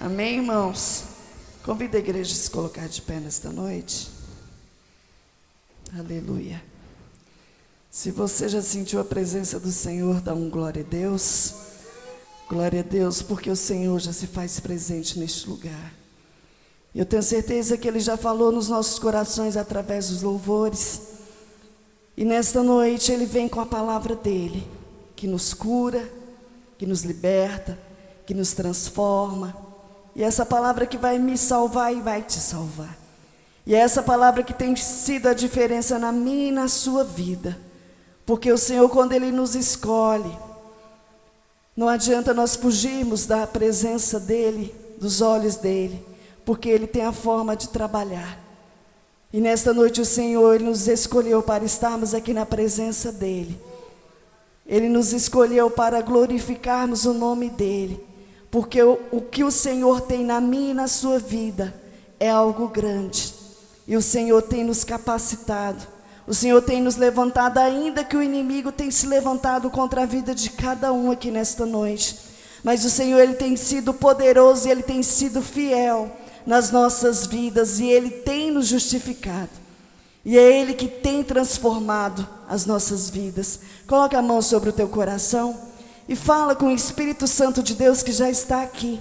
Amém, irmãos? Convido a igreja a se colocar de pé nesta noite. Aleluia. Se você já sentiu a presença do Senhor, dá glória a Deus. Glória a Deus, porque o Senhor já se faz presente neste lugar. Eu tenho certeza que Ele já falou nos nossos corações através dos louvores. E nesta noite Ele vem com a palavra dEle, que nos cura, que nos liberta, que nos transforma. E essa palavra que vai me salvar e vai te salvar. E é essa palavra que tem sido a diferença na minha e na sua vida. Porque o Senhor, quando Ele nos escolhe, não adianta nós fugirmos da presença dEle, dos olhos dEle, porque Ele tem a forma de trabalhar. E nesta noite o Senhor, Ele nos escolheu para estarmos aqui na presença dEle. Ele nos escolheu para glorificarmos o nome dEle. Porque o que o Senhor tem na minha e na sua vida é algo grande. E o Senhor tem nos capacitado. O Senhor tem nos levantado, ainda que o inimigo tem se levantado contra a vida de cada um aqui nesta noite. Mas o Senhor, Ele tem sido poderoso e Ele tem sido fiel nas nossas vidas. E Ele tem nos justificado. E é Ele que tem transformado as nossas vidas. Coloca a mão sobre o teu coração. E fala com o Espírito Santo de Deus que já está aqui.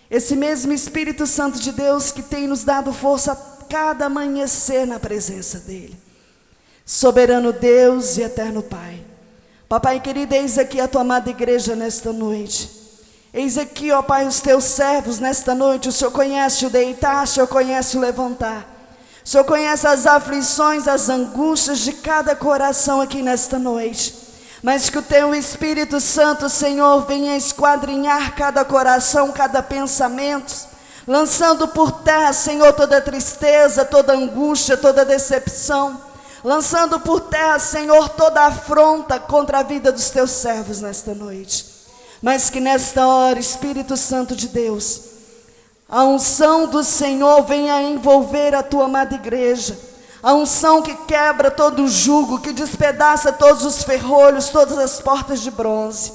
Esse mesmo Espírito Santo de Deus que tem nos dado força a cada amanhecer na presença dEle. Soberano Deus e eterno Pai. Papai querido, eis aqui a tua amada igreja nesta noite. Eis aqui, ó Pai, os teus servos nesta noite. O Senhor conhece o deitar, o Senhor conhece o levantar. O Senhor conhece as aflições, as angústias de cada coração aqui nesta noite. Mas que o teu Espírito Santo, Senhor, venha esquadrinhar cada coração, cada pensamento, lançando por terra, Senhor, toda tristeza, toda angústia, toda decepção, lançando por terra, Senhor, toda afronta contra a vida dos teus servos nesta noite. Mas que nesta hora, Espírito Santo de Deus, a unção do Senhor venha envolver a tua amada igreja. A unção que quebra todo o jugo, que despedaça todos os ferrolhos, todas as portas de bronze.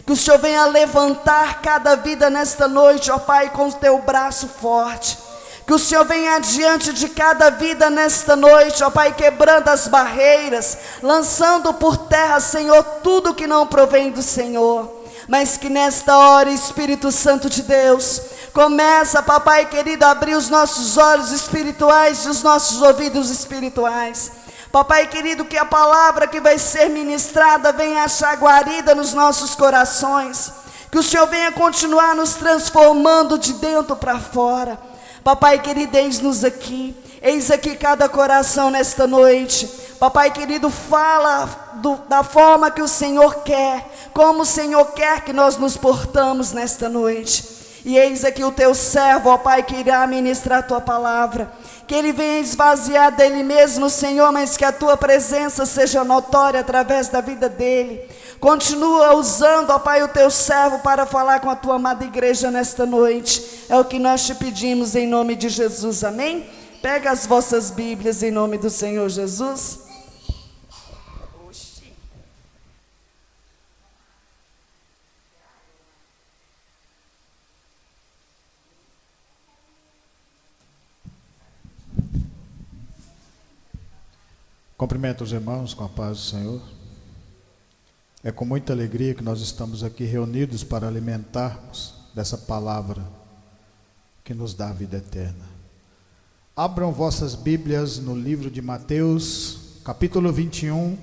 Que o Senhor venha levantar cada vida nesta noite, ó Pai, com o teu braço forte. Que o Senhor venha adiante de cada vida nesta noite, ó Pai, quebrando as barreiras, lançando por terra, Senhor, tudo que não provém do Senhor. Mas que nesta hora, Espírito Santo de Deus, começa, papai querido, a abrir os nossos olhos espirituais e os nossos ouvidos espirituais. Papai querido, que a palavra que vai ser ministrada venha achar guarida nos nossos corações. Que o Senhor venha continuar nos transformando de dentro para fora. Papai querido, eis-nos aqui. Eis aqui cada coração nesta noite. Papai querido, fala da forma que o Senhor quer, como o Senhor quer que nós nos portamos nesta noite. E eis aqui o teu servo, ó Pai, que irá ministrar a tua palavra. Que ele venha esvaziar dele mesmo, Senhor, mas que a tua presença seja notória através da vida dele. Continua usando, ó Pai, o teu servo para falar com a tua amada igreja nesta noite. É o que nós te pedimos em nome de Jesus, amém? Pega as vossas Bíblias em nome do Senhor Jesus. Cumprimento os irmãos com a paz do Senhor. É com muita alegria que nós estamos aqui reunidos para alimentarmos dessa palavra que nos dá a vida eterna. Abram vossas Bíblias no livro de Mateus, capítulo 21,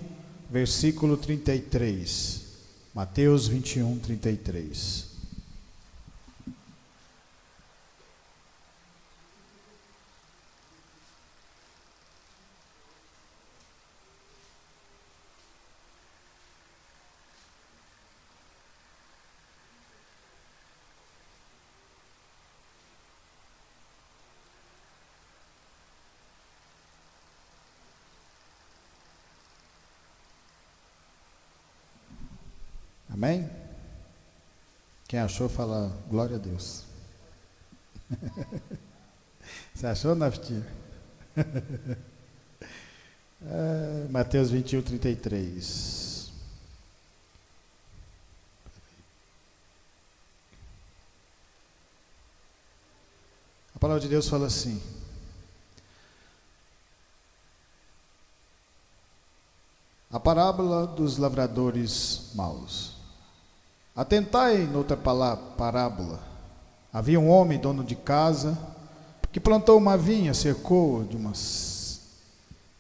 versículo 33. Mateus 21, 33. Amém? Quem achou, fala glória a Deus. Você achou, Naftinha? Mateus 21, 33. palavra de Deus fala assim: a parábola dos lavradores maus. Atentai noutra parábola. Havia um homem, dono de casa, que plantou uma vinha, cercou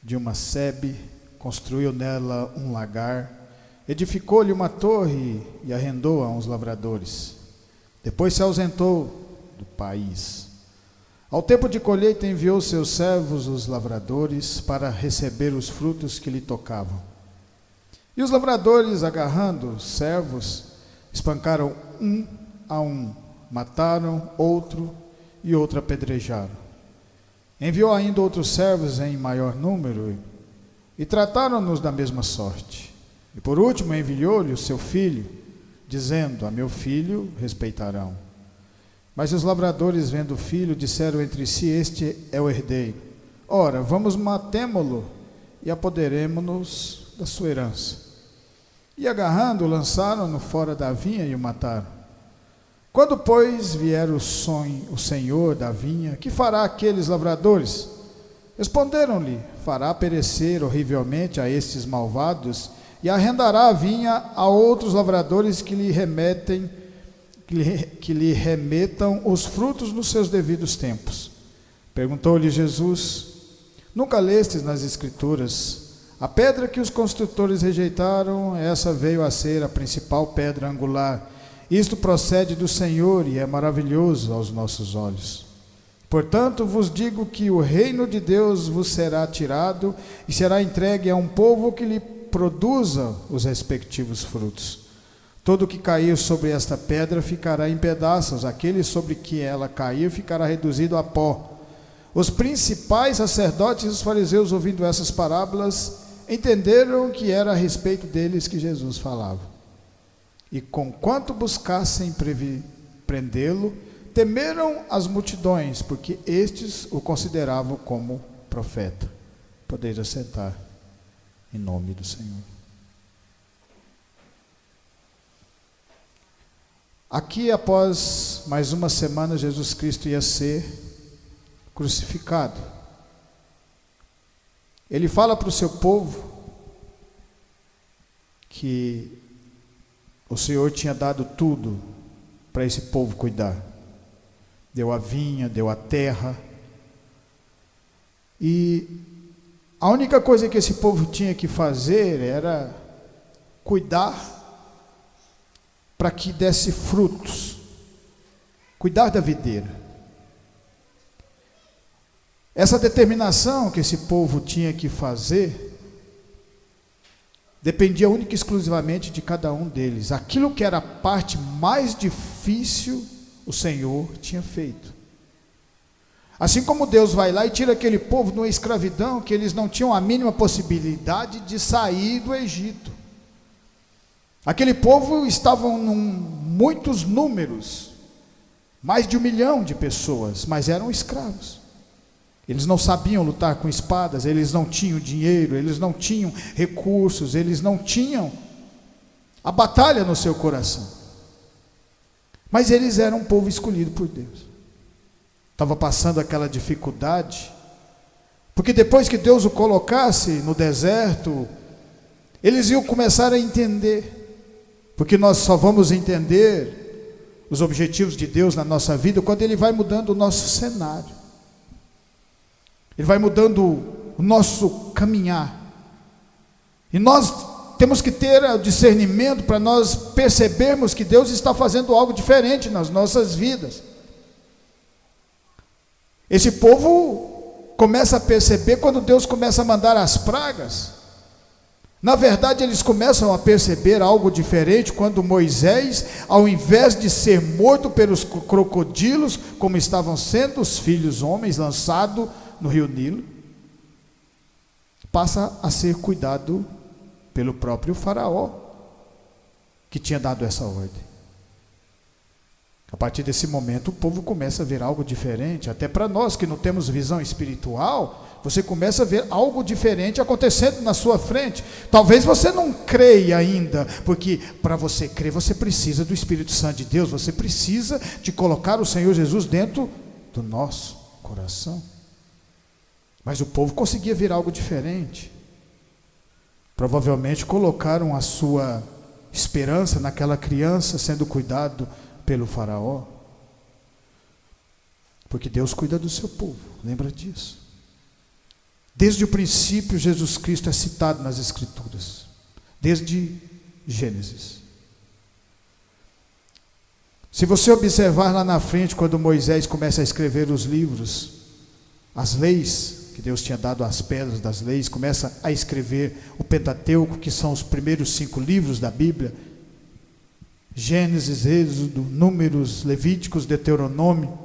de uma sebe, construiu nela um lagar, edificou-lhe uma torre e arrendou a uns lavradores. Depois se ausentou do país. Ao tempo de colheita enviou seus servos, os lavradores, para receber os frutos que lhe tocavam. E os lavradores, agarrando os servos, espancaram um a um, mataram outro e outro apedrejaram. Enviou ainda outros servos em maior número e trataram-nos da mesma sorte. E por último enviou-lhe o seu filho, dizendo: a meu filho respeitarão. Mas os lavradores, vendo o filho, disseram entre si: este é o herdeiro. Ora, vamos matemo-lo e apoderemo-nos da sua herança. E agarrando-o, lançaram-no fora da vinha e o mataram. Quando, pois, vier o senhor da vinha, que fará aqueles lavradores? Responderam-lhe: fará perecer horrivelmente a estes malvados e arrendará a vinha a outros lavradores que lhe remetam os frutos nos seus devidos tempos. Perguntou-lhe Jesus: nunca lestes nas Escrituras: a pedra que os construtores rejeitaram, essa veio a ser a principal pedra angular. Isto procede do Senhor e é maravilhoso aos nossos olhos. Portanto, vos digo que o reino de Deus vos será tirado e será entregue a um povo que lhe produza os respectivos frutos. Todo o que cair sobre esta pedra ficará em pedaços, aquele sobre que ela cair ficará reduzido a pó. Os principais sacerdotes e os fariseus, ouvindo essas parábolas, entenderam que era a respeito deles que Jesus falava. E conquanto buscassem prendê-lo, temeram as multidões, porque estes o consideravam como profeta. Podeis assentar, em nome do Senhor. Aqui, após mais uma semana, Jesus Cristo ia ser crucificado. Ele fala para o seu povo que o Senhor tinha dado tudo para esse povo cuidar. Deu a vinha, deu a terra. E a única coisa que esse povo tinha que fazer era cuidar para que desse frutos. Cuidar da videira. Essa determinação que esse povo tinha que fazer dependia única e exclusivamente de cada um deles. Aquilo que era a parte mais difícil, o Senhor tinha feito. Assim como Deus vai lá e tira aquele povo de uma escravidão, que eles não tinham a mínima possibilidade de sair do Egito. Aquele povo estavam muitos números, mais de 1 milhão de pessoas, mas eram escravos. Eles não sabiam lutar com espadas, eles não tinham dinheiro, eles não tinham recursos, eles não tinham a batalha no seu coração. Mas eles eram um povo escolhido por Deus. Estava passando aquela dificuldade, porque depois que Deus o colocasse no deserto, eles iam começar a entender, porque nós só vamos entender os objetivos de Deus na nossa vida quando Ele vai mudando o nosso cenário. Ele vai mudando o nosso caminhar. E nós temos que ter o discernimento para nós percebermos que Deus está fazendo algo diferente nas nossas vidas. Esse povo começa a perceber quando Deus começa a mandar as pragas. Na verdade, eles começam a perceber algo diferente quando Moisés, ao invés de ser morto pelos crocodilos, como estavam sendo os filhos homens lançados no rio Nilo, passa a ser cuidado pelo próprio faraó, que tinha dado essa ordem. A partir desse momento, o povo começa a ver algo diferente. Até para nós que não temos visão espiritual, você começa a ver algo diferente acontecendo na sua frente. Talvez você não creia ainda, porque para você crer, você precisa do Espírito Santo de Deus, você precisa de colocar o Senhor Jesus dentro do nosso coração. Mas o povo conseguia ver algo diferente. Provavelmente colocaram a sua esperança naquela criança sendo cuidado pelo faraó. Porque Deus cuida do seu povo, lembra disso. Desde o princípio, Jesus Cristo é citado nas Escrituras, desde Gênesis. Se você observar lá na frente, quando Moisés começa a escrever os livros, as leis que Deus tinha dado às pedras das leis, começa a escrever o Pentateuco, que são os primeiros 5 livros da Bíblia, Gênesis, Êxodo, Números, Levíticos, Deuteronômio.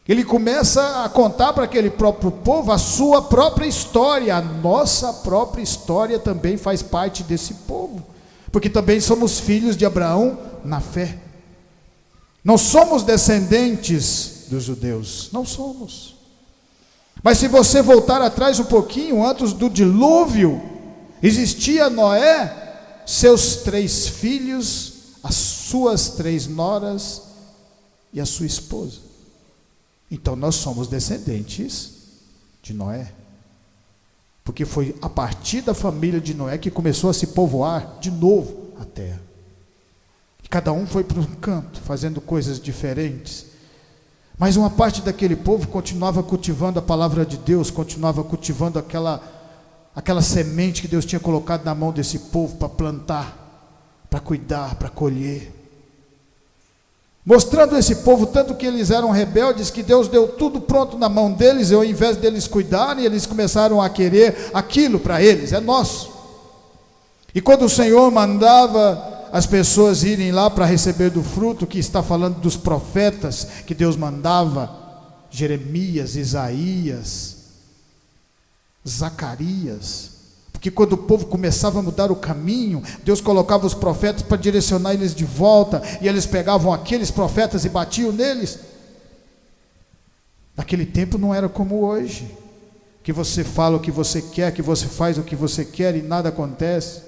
Ele começa a contar para aquele próprio povo a sua própria história. A nossa própria história também faz parte desse povo, porque também somos filhos de Abraão na fé. Não somos descendentes dos judeus, não somos. Mas se você voltar atrás um pouquinho, antes do dilúvio, existia Noé, seus 3 filhos, as suas 3 noras e a sua esposa. Então nós somos descendentes de Noé, porque foi a partir da família de Noé que começou a se povoar de novo a terra. E cada um foi para um canto, fazendo coisas diferentes. Mas uma parte daquele povo continuava cultivando a palavra de Deus, continuava cultivando aquela semente que Deus tinha colocado na mão desse povo para plantar, para cuidar, para colher. Mostrando a esse povo tanto que eles eram rebeldes, que Deus deu tudo pronto na mão deles, e ao invés deles cuidarem, eles começaram a querer aquilo para eles, é nosso. E quando o Senhor mandava as pessoas irem lá para receber do fruto, que está falando dos profetas que Deus mandava, Jeremias, Isaías, Zacarias, porque quando o povo começava a mudar o caminho, Deus colocava os profetas para direcionar eles de volta, e eles pegavam aqueles profetas e batiam neles. Naquele tempo não era como hoje, que você fala o que você quer, que você faz o que você quer e nada acontece.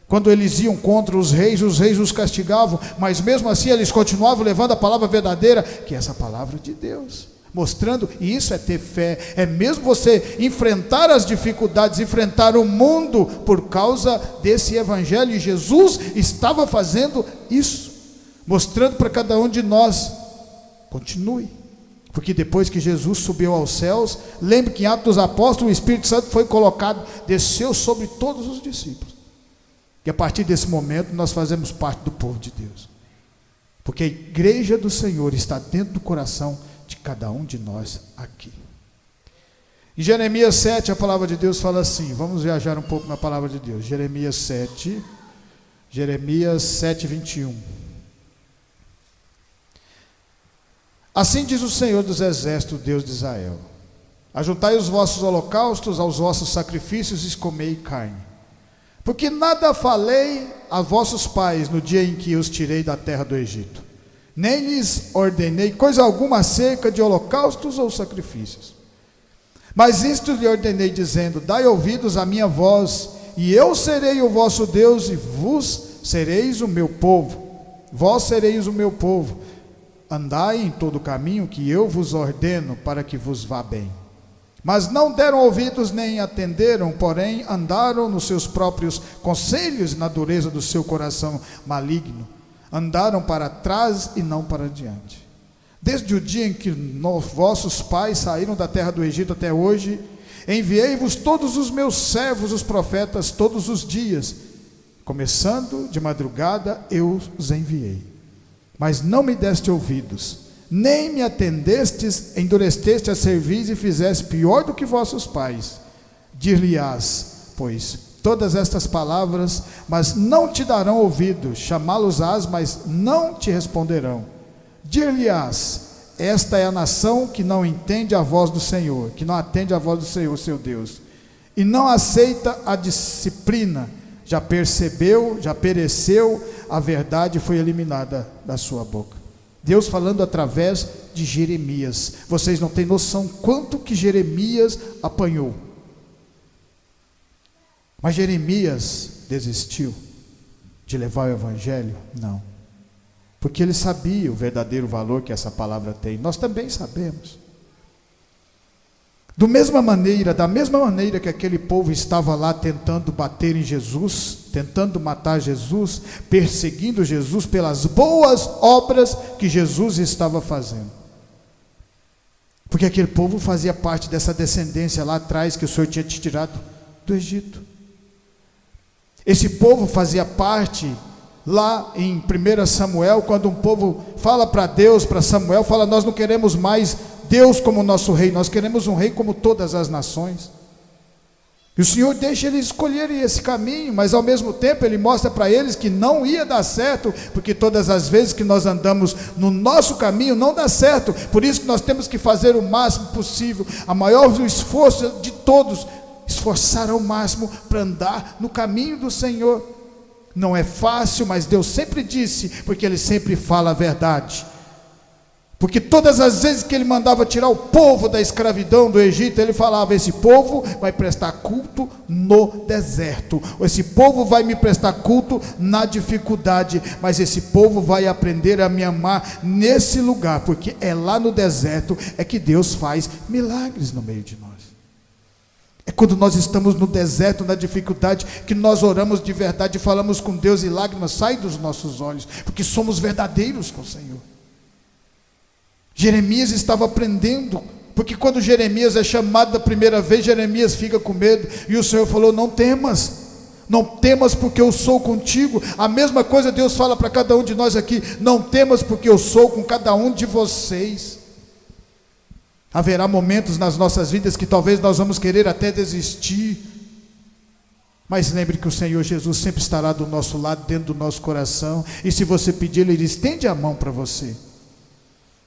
Quando eles iam contra os reis os castigavam, mas mesmo assim eles continuavam levando a palavra verdadeira, que é essa palavra de Deus, mostrando, e isso é ter fé, é mesmo você enfrentar as dificuldades, enfrentar o mundo por causa desse evangelho, e Jesus estava fazendo isso, mostrando para cada um de nós, continue, porque depois que Jesus subiu aos céus, lembre que em Atos dos Apóstolos, o Espírito Santo foi colocado, desceu sobre todos os discípulos, e a partir desse momento nós fazemos parte do povo de Deus, porque a igreja do Senhor está dentro do coração de cada um de nós aqui. Em Jeremias 7, a palavra de Deus fala assim, vamos viajar um pouco na palavra de Deus, Jeremias 7, 21. Assim diz o Senhor dos Exércitos, Deus de Israel: ajuntai os vossos holocaustos aos vossos sacrifícios e comei carne, porque nada falei a vossos pais no dia em que os tirei da terra do Egito, nem lhes ordenei coisa alguma acerca de holocaustos ou sacrifícios. Mas isto lhe ordenei, dizendo: dai ouvidos à minha voz, e eu serei o vosso Deus, e vos sereis o meu povo. Vós sereis o meu povo. Andai em todo o caminho que eu vos ordeno, para que vos vá bem. Mas não deram ouvidos nem atenderam, porém andaram nos seus próprios conselhos e na dureza do seu coração maligno. Andaram para trás e não para diante. Desde o dia em que vossos pais saíram da terra do Egito até hoje, enviei-vos todos os meus servos, os profetas, todos os dias. Começando de madrugada, eu os enviei. Mas não me deste ouvidos, nem me atendestes, endureceste a cerviz e fizeste pior do que vossos pais. Dir-lhe-ás, pois, todas estas palavras, mas não te darão ouvido, chamá-los-ás, mas não te responderão. Dir-lhe-ás, esta é a nação que não entende a voz do Senhor, que não atende a voz do Senhor, seu Deus, e não aceita a disciplina, já percebeu, já pereceu, a verdade foi eliminada da sua boca. Deus falando através de Jeremias. Vocês não têm noção quanto que Jeremias apanhou. Mas Jeremias desistiu de levar o evangelho? Não. porque ele sabia o verdadeiro valor que essa palavra tem. Nós também sabemos. Da mesma maneira que aquele povo estava lá tentando bater em Jesus, tentando matar Jesus, perseguindo Jesus pelas boas obras que Jesus estava fazendo. Porque aquele povo fazia parte dessa descendência lá atrás que o Senhor tinha te tirado do Egito. Esse povo fazia parte lá em 1 Samuel, quando um povo fala para Deus, para Samuel, fala: nós não queremos mais Deus como nosso rei, nós queremos um rei como todas as nações. E o Senhor deixa eles escolherem esse caminho, mas ao mesmo tempo Ele mostra para eles que não ia dar certo, porque todas as vezes que nós andamos no nosso caminho não dá certo. Por isso que nós temos que fazer o máximo possível, a maior esforço de todos, esforçar ao máximo para andar no caminho do Senhor. Não é fácil, mas Deus sempre disse, porque Ele sempre fala a verdade. Porque todas as vezes que Ele mandava tirar o povo da escravidão do Egito, Ele falava: esse povo vai prestar culto no deserto, esse povo vai me prestar culto na dificuldade, mas esse povo vai aprender a me amar nesse lugar, porque é lá no deserto é que Deus faz milagres no meio de nós. É quando nós estamos no deserto, na dificuldade, que nós oramos de verdade, falamos com Deus e lágrimas saem dos nossos olhos, porque somos verdadeiros com o Senhor. Jeremias estava aprendendo, porque quando Jeremias é chamado da primeira vez, Jeremias fica com medo, e o Senhor falou: não temas, não temas porque eu sou contigo. A mesma coisa Deus fala para cada um de nós aqui: não temas porque eu sou com cada um de vocês. Haverá momentos nas nossas vidas que talvez nós vamos querer até desistir, mas lembre que o Senhor Jesus sempre estará do nosso lado, dentro do nosso coração, e se você pedir, Ele estende a mão para você.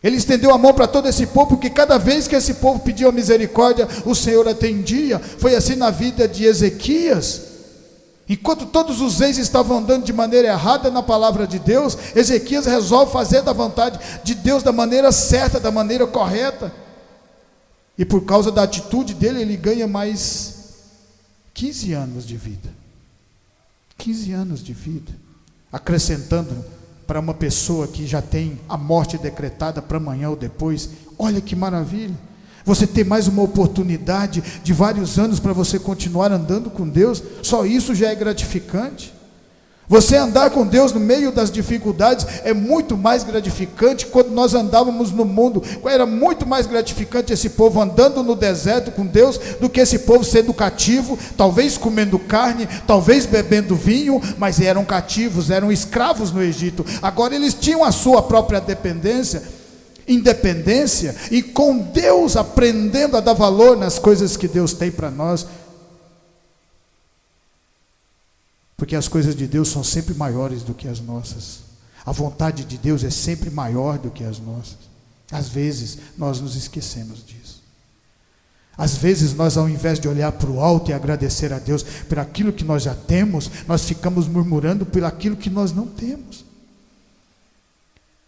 Ele estendeu a mão para todo esse povo, porque cada vez que esse povo pediu a misericórdia, o Senhor atendia. Foi assim na vida de Ezequias. Enquanto todos os reis estavam andando de maneira errada na palavra de Deus, Ezequias resolve fazer da vontade de Deus da maneira certa, da maneira correta. E por causa da atitude dele, ele ganha mais 15 anos de vida. 15 anos de vida. Acrescentando para uma pessoa que já tem a morte decretada para amanhã ou depois. Olha que maravilha. Você ter mais uma oportunidade de vários anos para você continuar andando com Deus. Só isso já é gratificante. Você andar com Deus no meio das dificuldades é muito mais gratificante. Quando nós andávamos no mundo, era muito mais gratificante esse povo andando no deserto com Deus do que esse povo sendo cativo, talvez comendo carne, talvez bebendo vinho, mas eram cativos, eram escravos no Egito. Agora eles tinham a sua própria independência, e com Deus aprendendo a dar valor nas coisas que Deus tem para nós. Porque as coisas de Deus são sempre maiores do que as nossas. A vontade de Deus é sempre maior do que as nossas. Às vezes nós nos esquecemos disso. Às vezes nós, ao invés de olhar para o alto e agradecer a Deus por aquilo que nós já temos, nós ficamos murmurando por aquilo que nós não temos.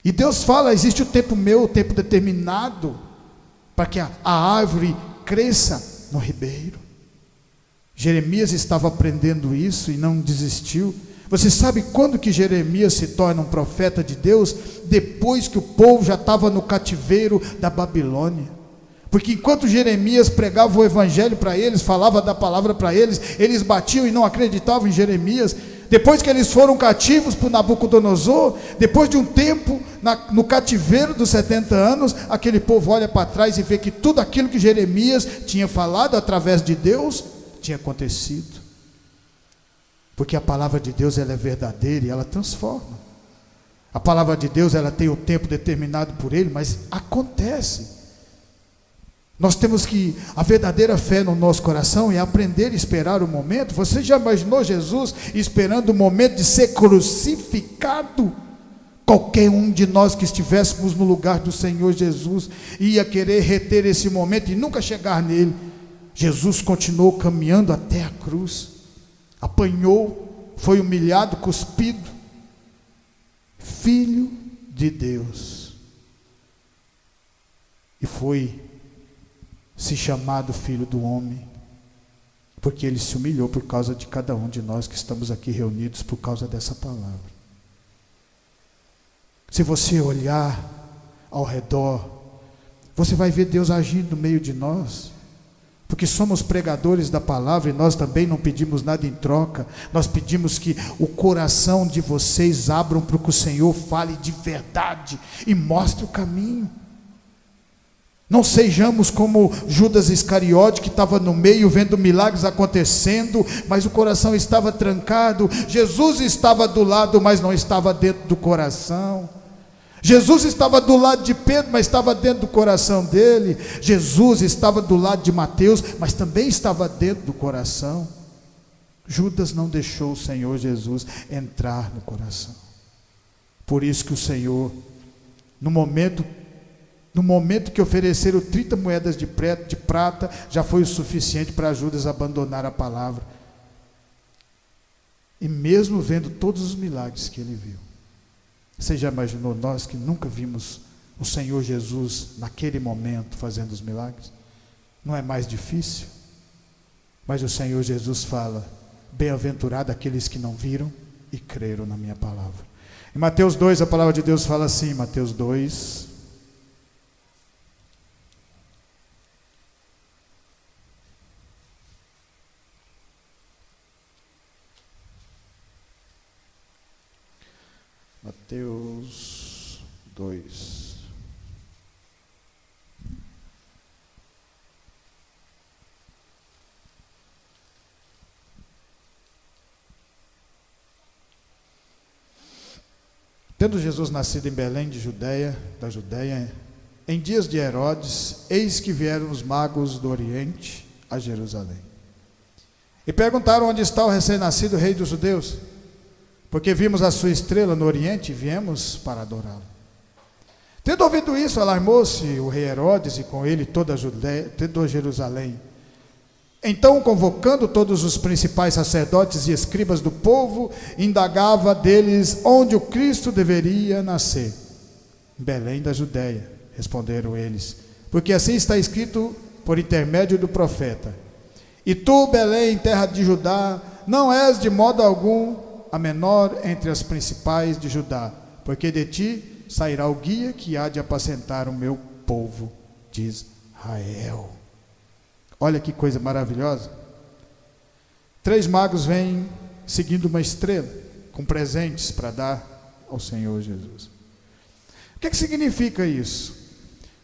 E Deus fala: existe o tempo meu, o tempo determinado, para que a árvore cresça no ribeiro. Jeremias estava aprendendo isso e não desistiu. Você sabe quando que Jeremias se torna um profeta de Deus? Depois que o povo já estava no cativeiro da Babilônia. Porque enquanto Jeremias pregava o evangelho para eles, falava da palavra para eles, eles batiam e não acreditavam em Jeremias. Depois que eles foram cativos por Nabucodonosor, depois de um tempo no cativeiro dos 70 anos, aquele povo olha para trás e vê que tudo aquilo que Jeremias tinha falado através de Deus tinha acontecido. Porque a palavra de Deus, ela é verdadeira e ela transforma. A palavra de Deus, ela tem o tempo determinado por Ele, mas acontece. Nós temos que, a verdadeira fé no nosso coração é aprender a esperar o momento. Você já imaginou Jesus esperando o momento de ser crucificado? Qualquer um de nós que estivéssemos no lugar do Senhor Jesus ia querer reter esse momento e nunca chegar nele. Jesus continuou caminhando até a cruz, apanhou, foi humilhado, cuspido, Filho de Deus, e foi se chamado Filho do Homem, porque Ele se humilhou por causa de cada um de nós que estamos aqui reunidos por causa dessa palavra. Se você olhar ao redor, você vai ver Deus agindo no meio de nós, porque somos pregadores da palavra e nós também não pedimos nada em troca. Nós pedimos que o coração de vocês abram para que o Senhor fale de verdade e mostre o caminho. Não sejamos como Judas Iscariote, que estava no meio vendo milagres acontecendo, mas o coração estava trancado. Jesus estava do lado, mas não estava dentro do coração. Jesus estava do lado de Pedro, mas estava dentro do coração dele. Jesus estava do lado de Mateus, mas também estava dentro do coração. Judas não deixou o Senhor Jesus entrar no coração. Por isso que o Senhor, no momento que ofereceram 30 moedas de prata, já foi o suficiente para Judas abandonar a palavra. E mesmo vendo todos os milagres que ele viu, você já imaginou nós que nunca vimos o Senhor Jesus naquele momento fazendo os milagres? Não é mais difícil? Mas o Senhor Jesus fala: bem-aventurado aqueles que não viram e creram na minha palavra. Em Mateus 2, a palavra de Deus fala assim, Mateus 2, Mateus 2. Tendo Jesus nascido em Belém da Judeia, em dias de Herodes, eis que vieram os magos do Oriente a Jerusalém. E perguntaram: onde está o recém-nascido rei dos judeus? Porque vimos a sua estrela no Oriente e viemos para adorá-lo. Tendo ouvido isso, alarmou-se o rei Herodes e com ele toda a Judeia, toda Jerusalém. Então, convocando todos os principais sacerdotes e escribas do povo, indagava deles onde o Cristo deveria nascer. Em Belém da Judeia, responderam eles, porque assim está escrito por intermédio do profeta: e tu, Belém, terra de Judá, não és de modo algum a menor entre as principais de Judá, porque de ti sairá o guia que há de apacentar o meu povo de Israel. Olha que coisa maravilhosa. 3 magos vêm seguindo uma estrela, com presentes para dar ao Senhor Jesus. O que significa isso?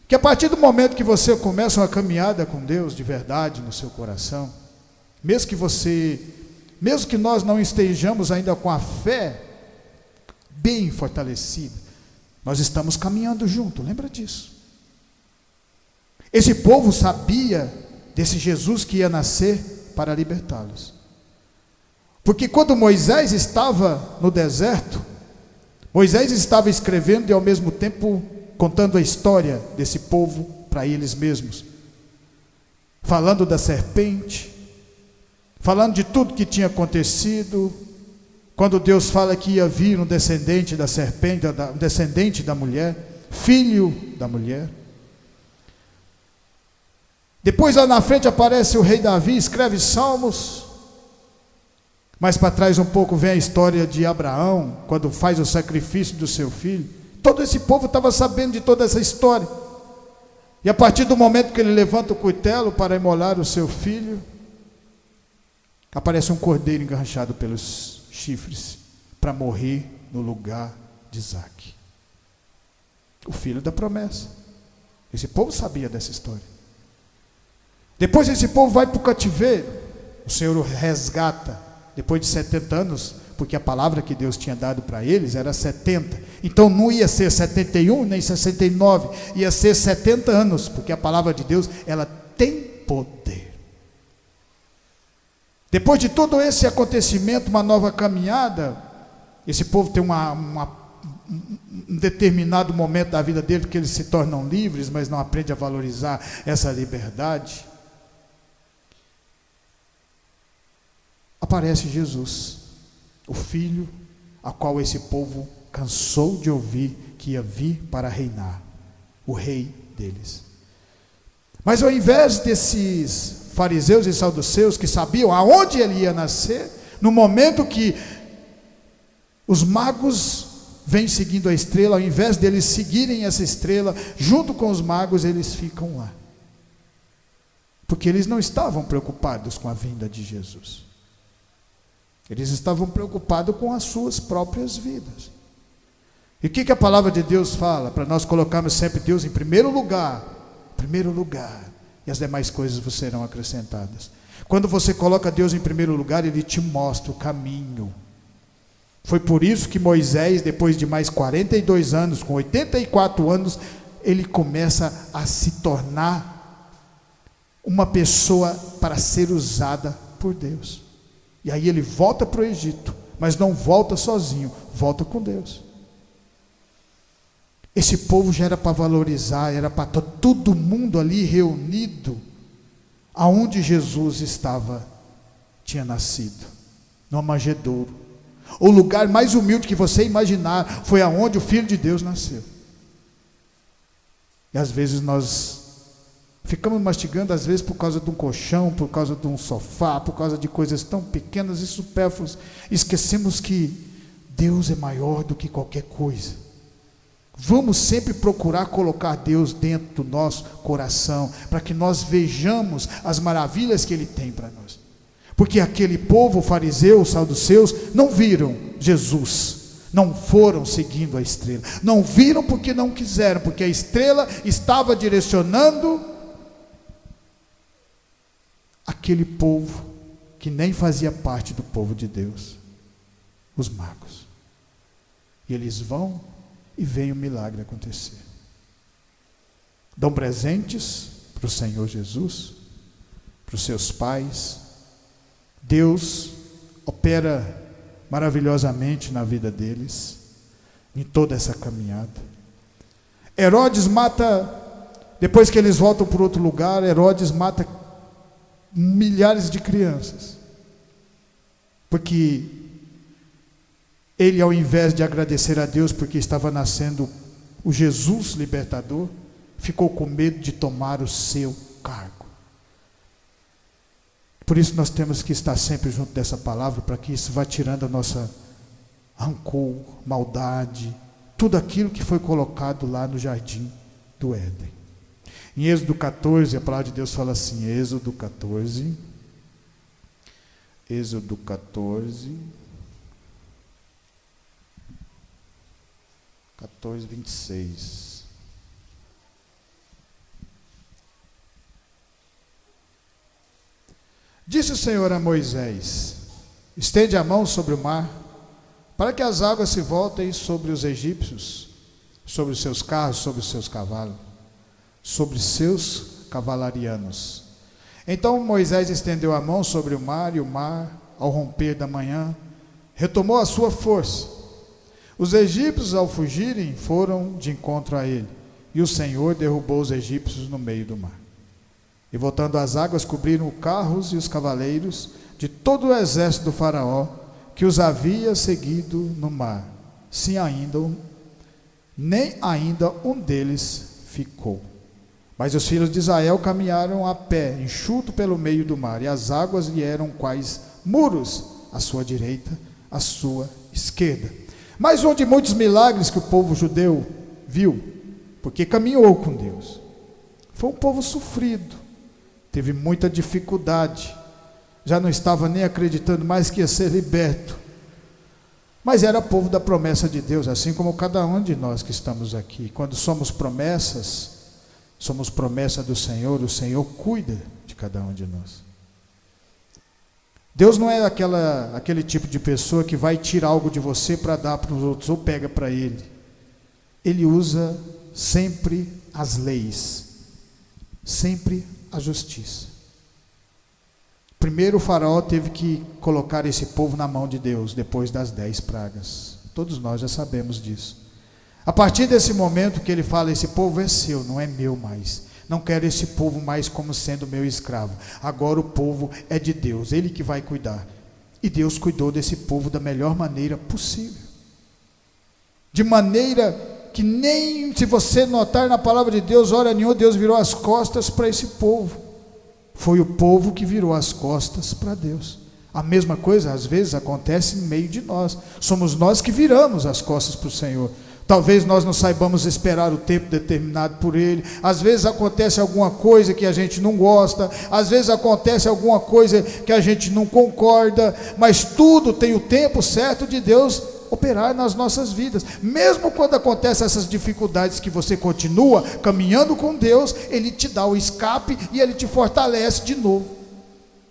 Que a partir do momento que você começa uma caminhada com Deus de verdade no seu coração, mesmo que nós não estejamos ainda com a fé bem fortalecida, nós estamos caminhando junto, lembra disso. Esse povo sabia desse Jesus que ia nascer para libertá-los. Porque quando Moisés estava no deserto, Moisés estava escrevendo e ao mesmo tempo contando a história desse povo para eles mesmos, falando da serpente, falando de tudo que tinha acontecido, quando Deus fala que ia vir um descendente da serpente, um descendente da mulher, filho da mulher. Depois lá na frente aparece o rei Davi, escreve salmos. Mais para trás um pouco vem a história de Abraão, quando faz o sacrifício do seu filho. Todo esse povo estava sabendo de toda essa história. E a partir do momento que ele levanta o cutelo para imolar o seu filho, aparece um cordeiro enganchado pelos chifres para morrer no lugar de Isaque, o filho da promessa. Esse povo sabia dessa história. Depois esse povo vai para o cativeiro, o Senhor o resgata, depois de 70 anos, porque a palavra que Deus tinha dado para eles era 70, então não ia ser 71 nem 69, ia ser 70 anos, porque a palavra de Deus, ela tem poder. Depois de todo esse acontecimento, uma nova caminhada, esse povo tem um determinado momento da vida dele que eles se tornam livres, mas não aprendem a valorizar essa liberdade. Aparece Jesus, o Filho, a qual esse povo cansou de ouvir que ia vir para reinar, o rei deles. Mas ao invés desses fariseus e saduceus que sabiam aonde ele ia nascer, no momento que os magos vêm seguindo a estrela, ao invés deles seguirem essa estrela, junto com os magos, eles ficam lá. Porque eles não estavam preocupados com a vinda de Jesus. Eles estavam preocupados com as suas próprias vidas. E o que a palavra de Deus fala? Para nós colocarmos sempre Deus em primeiro lugar, e as demais coisas vos serão acrescentadas. Quando você coloca Deus em primeiro lugar, Ele te mostra o caminho. Foi por isso que Moisés, depois de mais 42 anos, com 84 anos, ele começa a se tornar uma pessoa para ser usada por Deus. E aí ele volta para o Egito, mas não volta sozinho, volta com Deus. Esse povo já era para valorizar, era para todo mundo ali reunido, aonde Jesus tinha nascido, no manjedouro. O lugar mais humilde que você imaginar, foi aonde o Filho de Deus nasceu. E às vezes nós ficamos mastigando, às vezes por causa de um colchão, por causa de um sofá, por causa de coisas tão pequenas e supérfluas. Esquecemos que Deus é maior do que qualquer coisa. Vamos sempre procurar colocar Deus dentro do nosso coração, para que nós vejamos as maravilhas que Ele tem para nós. Porque aquele povo, fariseu, saduceus, não viram Jesus, não foram seguindo a estrela, não viram porque não quiseram, porque a estrela estava direcionando aquele povo que nem fazia parte do povo de Deus, os magos. E eles vão e vem o milagre acontecer. Dão presentes para o Senhor Jesus, para os seus pais. Deus opera maravilhosamente na vida deles, em toda essa caminhada. Herodes mata, depois que eles voltam para outro lugar, Herodes mata milhares de crianças, porque ele, ao invés de agradecer a Deus porque estava nascendo o Jesus libertador, ficou com medo de tomar o seu cargo. Por isso nós temos que estar sempre junto dessa palavra, para que isso vá tirando a nossa rancor, maldade, tudo aquilo que foi colocado lá no jardim do Éden. Em Êxodo 14, a palavra de Deus fala assim, Êxodo 14, 26. Disse o Senhor a Moisés: estende a mão sobre o mar, para que as águas se voltem sobre os egípcios, sobre os seus carros, sobre os seus cavalos, sobre seus cavalarianos. Então Moisés estendeu a mão sobre o mar, e o mar, ao romper da manhã, retomou a sua força. Os egípcios, ao fugirem, foram de encontro a ele, e o Senhor derrubou os egípcios no meio do mar. E voltando as águas, cobriram os carros e os cavaleiros de todo o exército do faraó, que os havia seguido no mar. Nem ainda um deles ficou. Mas os filhos de Israel caminharam a pé, enxuto pelo meio do mar, e as águas lhe eram quais muros, à sua direita, à sua esquerda. Mais um de muitos milagres que o povo judeu viu, porque caminhou com Deus. Foi um povo sofrido, teve muita dificuldade, já não estava nem acreditando mais que ia ser liberto, mas era povo da promessa de Deus, assim como cada um de nós que estamos aqui. Quando somos promessa do Senhor, o Senhor cuida de cada um de nós. Deus não é aquele tipo de pessoa que vai tirar algo de você para dar para os outros, ou pega para Ele. Ele usa sempre as leis, sempre a justiça. Primeiro o faraó teve que colocar esse povo na mão de Deus, depois das 10 pragas. Todos nós já sabemos disso. A partir desse momento que ele fala, esse povo é seu, não é meu mais. Não quero esse povo mais como sendo meu escravo. Agora o povo é de Deus, Ele que vai cuidar. E Deus cuidou desse povo da melhor maneira possível. De maneira que nem, se você notar na palavra de Deus, hora nenhuma Deus virou as costas para esse povo. Foi o povo que virou as costas para Deus. A mesma coisa às vezes acontece no meio de nós. Somos nós que viramos as costas para o Senhor. Talvez nós não saibamos esperar o tempo determinado por Ele. Às vezes acontece alguma coisa que a gente não gosta. Às vezes acontece alguma coisa que a gente não concorda. Mas tudo tem o tempo certo de Deus operar nas nossas vidas. Mesmo quando acontecem essas dificuldades que você continua caminhando com Deus, Ele te dá o escape e Ele te fortalece de novo.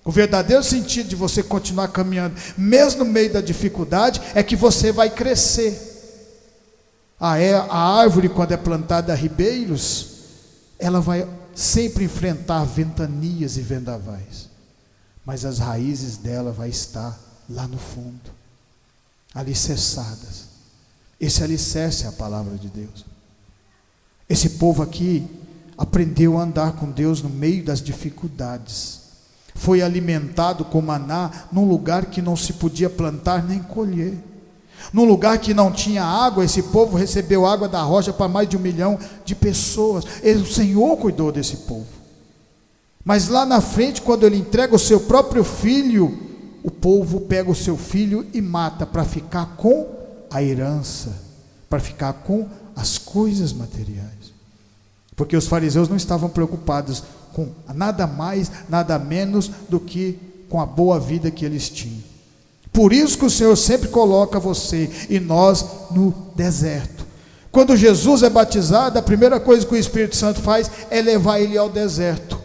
O verdadeiro sentido de você continuar caminhando, mesmo no meio da dificuldade, é que você vai crescer. A árvore, quando é plantada a ribeiros, ela vai sempre enfrentar ventanias e vendavais, mas as raízes dela vai estar lá no fundo, alicerçadas. Esse alicerce é a palavra de Deus. Esse povo aqui aprendeu a andar com Deus no meio das dificuldades. Foi alimentado com maná num lugar que não se podia plantar nem colher. Num lugar que não tinha água, esse povo recebeu água da rocha para mais de 1 milhão de pessoas. O Senhor cuidou desse povo. Mas lá na frente, quando Ele entrega o seu próprio filho, o povo pega o seu filho e mata para ficar com a herança, para ficar com as coisas materiais. Porque os fariseus não estavam preocupados com nada mais, nada menos do que com a boa vida que eles tinham. Por isso que o Senhor sempre coloca você e nós no deserto. Quando Jesus é batizado, a primeira coisa que o Espírito Santo faz é levar ele ao deserto.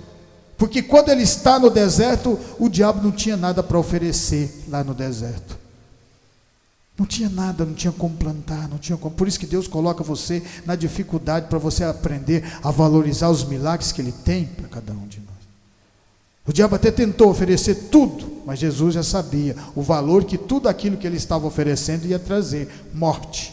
Porque quando ele está no deserto, o diabo não tinha nada para oferecer lá no deserto. Não tinha nada, não tinha como plantar, não tinha como. Por isso que Deus coloca você na dificuldade, para você aprender a valorizar os milagres que Ele tem para cada um de nós. O diabo até tentou oferecer tudo, mas Jesus já sabia o valor que tudo aquilo que ele estava oferecendo ia trazer, morte.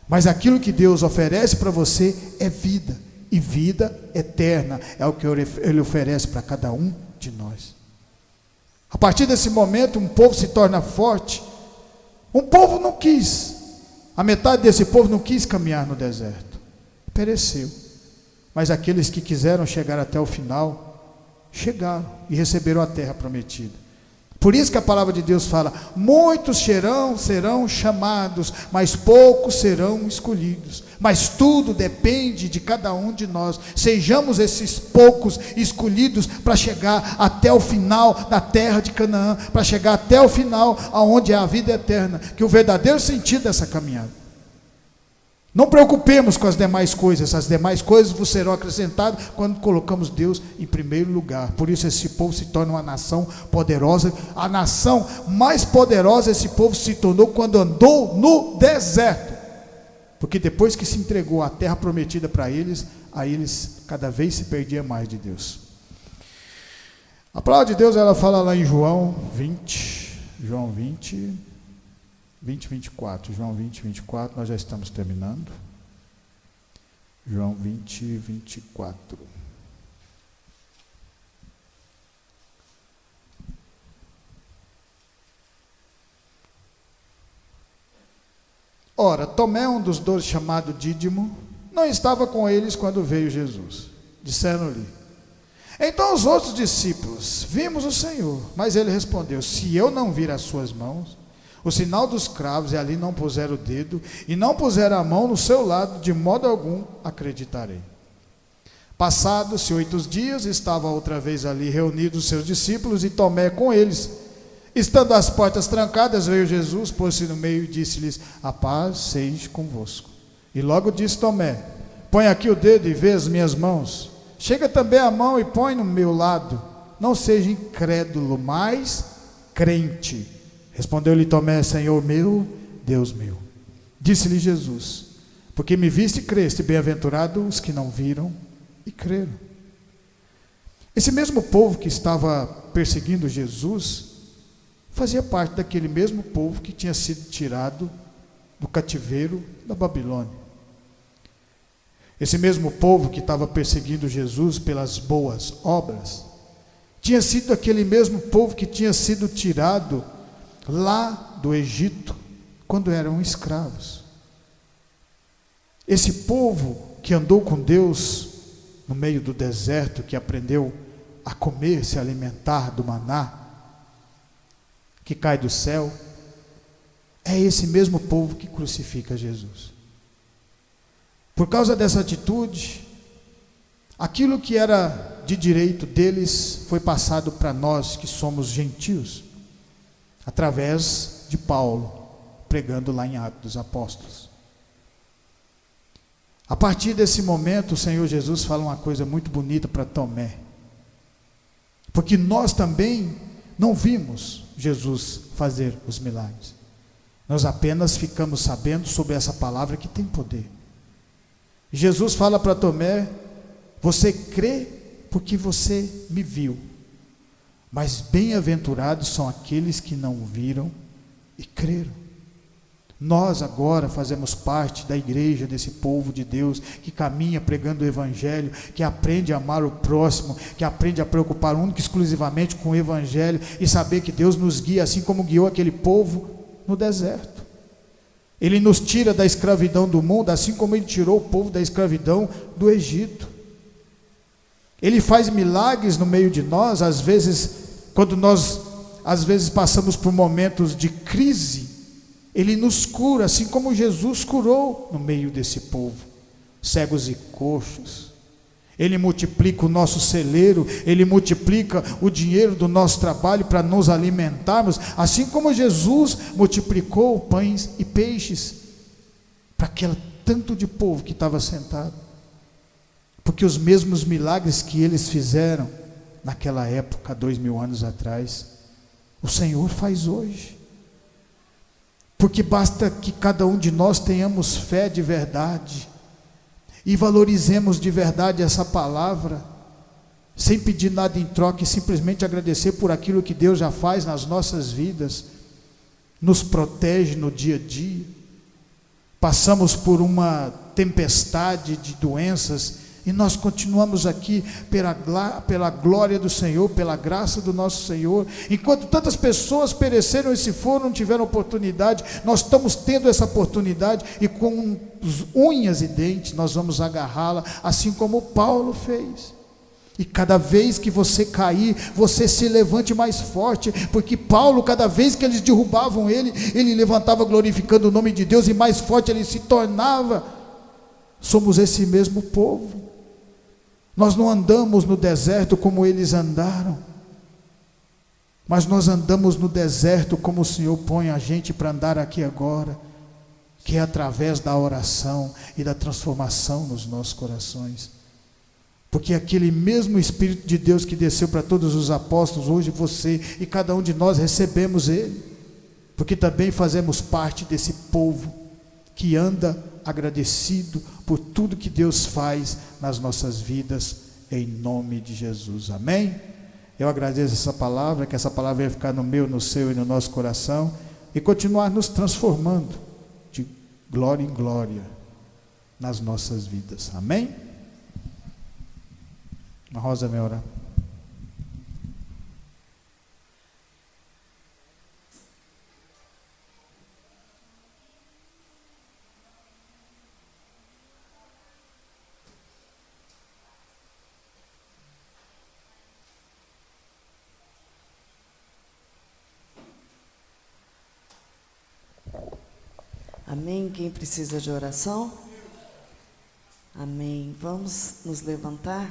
Mas aquilo que Deus oferece para você é vida, e vida eterna é o que Ele oferece para cada um de nós. A partir desse momento, um povo se torna forte. Um povo não quis, a metade desse povo não quis caminhar no deserto, pereceu. Mas aqueles que quiseram chegar até o final, chegaram e receberam a terra prometida. Por isso que a palavra de Deus fala: muitos serão chamados, mas poucos serão escolhidos. Mas tudo depende de cada um de nós. Sejamos esses poucos escolhidos para chegar até o final da terra de Canaã, para chegar até o final aonde é a vida eterna, que é o verdadeiro sentido dessa caminhada. Não preocupemos com as demais coisas vos serão acrescentadas quando colocamos Deus em primeiro lugar. Por isso esse povo se torna uma nação poderosa. A nação mais poderosa esse povo se tornou quando andou no deserto. Porque depois que se entregou a terra prometida para eles, aí eles cada vez se perdiam mais de Deus. A palavra de Deus, ela fala lá em João 20, 24, nós já estamos terminando. João 20, 24. Ora, Tomé, um dos 12, chamado Dídimo, não estava com eles quando veio Jesus. Disseram-lhe: então os outros discípulos: vimos o Senhor. Mas ele respondeu: se eu não vir as suas mãos, o sinal dos cravos, e ali não puser o dedo, e não puser a mão no seu lado, de modo algum acreditarei. Passados-se 8 dias, estavam outra vez ali reunidos os seus discípulos, e Tomé com eles. Estando as portas trancadas, veio Jesus, pôs-se no meio e disse-lhes: a paz seja convosco. E logo disse Tomé: põe aqui o dedo e vê as minhas mãos. Chega também a mão e põe no meu lado. Não seja incrédulo, mas crente. Respondeu-lhe Tomé: Senhor meu, Deus meu. Disse-lhe Jesus: porque me viste e creste, bem-aventurados os que não viram e creram. Esse mesmo povo que estava perseguindo Jesus fazia parte daquele mesmo povo que tinha sido tirado do cativeiro da Babilônia. Esse mesmo povo que estava perseguindo Jesus pelas boas obras tinha sido aquele mesmo povo que tinha sido tirado lá do Egito, quando eram escravos. Esse povo que andou com Deus no meio do deserto, que aprendeu a comer, se alimentar do maná, que cai do céu, é esse mesmo povo que crucifica Jesus. Por causa dessa atitude, aquilo que era de direito deles foi passado para nós que somos gentios, através de Paulo, pregando lá em Atos dos Apóstolos. A partir desse momento, o Senhor Jesus fala uma coisa muito bonita para Tomé, porque nós também não vimos Jesus fazer os milagres, nós apenas ficamos sabendo sobre essa palavra que tem poder. Jesus fala para Tomé: você crê porque você me viu, mas bem-aventurados são aqueles que não viram e creram. Nós agora fazemos parte da igreja, desse povo de Deus, que caminha pregando o evangelho, que aprende a amar o próximo, que aprende a preocupar única e exclusivamente com o evangelho, e saber que Deus nos guia, assim como guiou aquele povo no deserto. Ele nos tira da escravidão do mundo, assim como Ele tirou o povo da escravidão do Egito. Ele faz milagres no meio de nós, às vezes, quando nós passamos por momentos de crise, Ele nos cura, assim como Jesus curou no meio desse povo, cegos e coxos. Ele multiplica o nosso celeiro, Ele multiplica o dinheiro do nosso trabalho para nos alimentarmos, assim como Jesus multiplicou pães e peixes para aquele tanto de povo que estava sentado. Porque os mesmos milagres que eles fizeram naquela época, 2000 anos atrás, o Senhor faz hoje. Porque basta que cada um de nós tenhamos fé de verdade e valorizemos de verdade essa palavra, sem pedir nada em troca e simplesmente agradecer por aquilo que Deus já faz nas nossas vidas, nos protege no dia a dia. Passamos por uma tempestade de doenças e nós continuamos aqui pela glória do Senhor, pela graça do nosso Senhor. Enquanto tantas pessoas pereceram e se foram, não tiveram oportunidade, nós estamos tendo essa oportunidade e com unhas e dentes nós vamos agarrá-la, assim como Paulo fez. E cada vez que você cair, você se levante mais forte, porque Paulo, cada vez que eles derrubavam ele levantava glorificando o nome de Deus, e mais forte ele se tornava. Somos esse mesmo povo. Nós não andamos no deserto como eles andaram, mas nós andamos no deserto como o Senhor põe a gente para andar aqui agora, que é através da oração e da transformação nos nossos corações. Porque aquele mesmo Espírito de Deus que desceu para todos os apóstolos, hoje você e cada um de nós recebemos Ele, porque também fazemos parte desse povo que anda agradecido por tudo que Deus faz nas nossas vidas, em nome de Jesus, amém? Eu agradeço essa palavra, que essa palavra venha ficar no meu, no seu e no nosso coração, e continuar nos transformando de glória em glória nas nossas vidas, amém? A Rosa vai orar. Amém? Quem precisa de oração? Amém. Vamos nos levantar,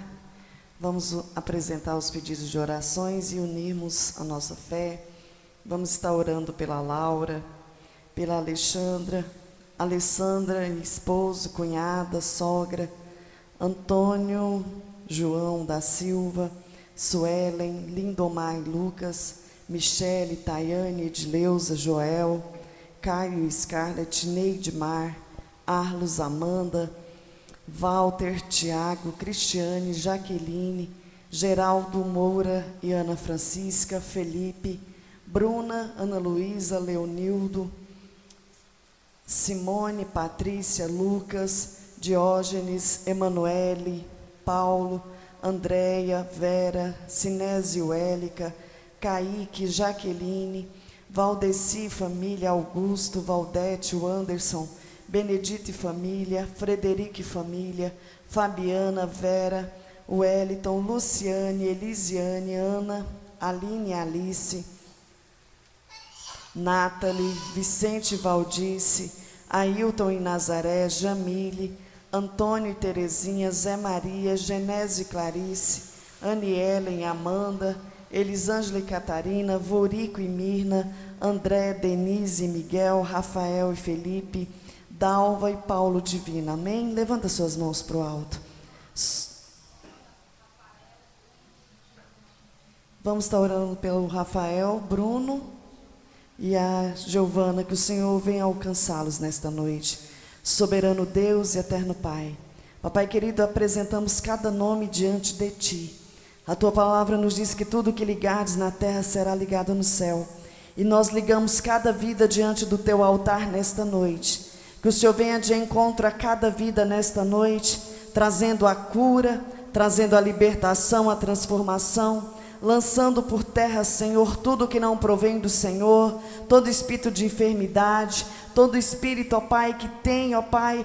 vamos apresentar os pedidos de orações e unirmos a nossa fé. Vamos estar orando pela Laura, pela Alessandra, esposo, cunhada, sogra, Antônio, João da Silva, Suelen, Lindomar e Lucas, Michele, Tayane, Edileuza, Joel, Caio, Scarlett, Neidmar, Arlos, Amanda, Walter, Tiago, Cristiane, Jaqueline, Geraldo Moura e Ana Francisca, Felipe, Bruna, Ana Luísa, Leonildo, Simone, Patrícia, Lucas, Diógenes, Emanuele, Paulo, Andréia, Vera, Sinésio, Élica, Kaique, Jaqueline, Valdeci, família, Augusto, Valdete, Anderson, Benedito e família, Frederico e família, Fabiana, Vera, Wellington, Luciane, Elisiane, Ana, Aline e Alice, Nathalie, Vicente e Valdice, Ailton e Nazaré, Jamile, Antônio e Terezinha, Zé Maria, Genésio e Clarice, Anielen e Amanda, Elisângela e Catarina, Vorico e Mirna, André, Denise e Miguel, Rafael e Felipe, Dalva e Paulo Divina. Amém? Levanta suas mãos para o alto. Vamos estar orando pelo Rafael, Bruno e a Giovana, que o Senhor venha alcançá-los nesta noite. Soberano Deus e eterno Pai, Papai querido, apresentamos cada nome diante de Ti. A Tua palavra nos diz que tudo que ligares na terra será ligado no céu. E nós ligamos cada vida diante do Teu altar nesta noite. Que o Senhor venha de encontro a cada vida nesta noite, trazendo a cura, trazendo a libertação, a transformação, lançando por terra, Senhor, tudo que não provém do Senhor, todo espírito de enfermidade, todo espírito, ó Pai, que tem, ó Pai,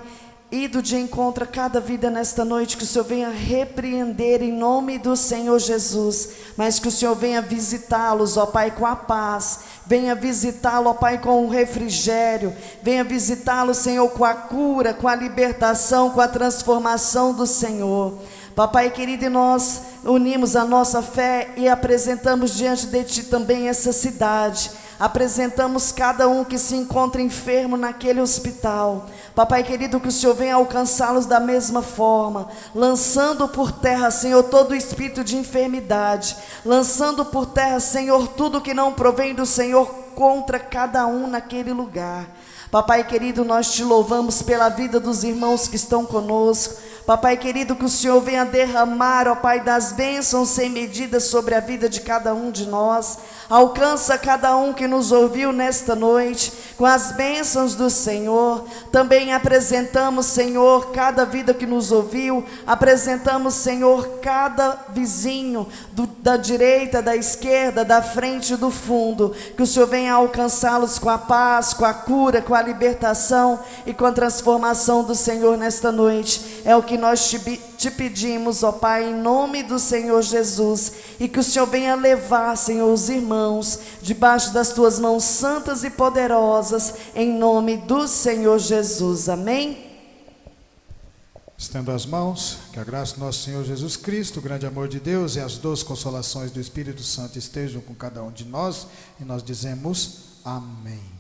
ido de encontro a cada vida nesta noite, que o Senhor venha repreender em nome do Senhor Jesus, mas que o Senhor venha visitá-los, ó Pai, com a paz, venha visitá-lo, ó Pai, com o refrigério, venha visitá-lo, Senhor, com a cura, com a libertação, com a transformação do Senhor. Papai querido, e nós unimos a nossa fé e apresentamos diante de Ti também essa cidade. Apresentamos cada um que se encontra enfermo naquele hospital. Papai querido, que o Senhor venha alcançá-los da mesma forma, lançando por terra, Senhor, todo o espírito de enfermidade, lançando por terra, Senhor, tudo que não provém do Senhor contra cada um naquele lugar. Papai querido, nós Te louvamos pela vida dos irmãos que estão conosco. Papai querido, que o Senhor venha derramar, ó Pai, das bênçãos sem medida sobre a vida de cada um de nós. Alcança cada um que nos ouviu nesta noite com as bênçãos do Senhor. Também apresentamos, Senhor, cada vida que nos ouviu. Apresentamos, Senhor, cada vizinho da direita, da esquerda, da frente e do fundo. Que o Senhor venha alcançá-los com a paz, com a cura, com a libertação e com a transformação do Senhor nesta noite. É o que nós te pedimos, ó Pai, em nome do Senhor Jesus, e que o Senhor venha levar, Senhor, os irmãos debaixo das Tuas mãos santas e poderosas, em nome do Senhor Jesus. Amém? Estendo as mãos, que a graça do nosso Senhor Jesus Cristo, o grande amor de Deus e as doces consolações do Espírito Santo estejam com cada um de nós, e nós dizemos amém.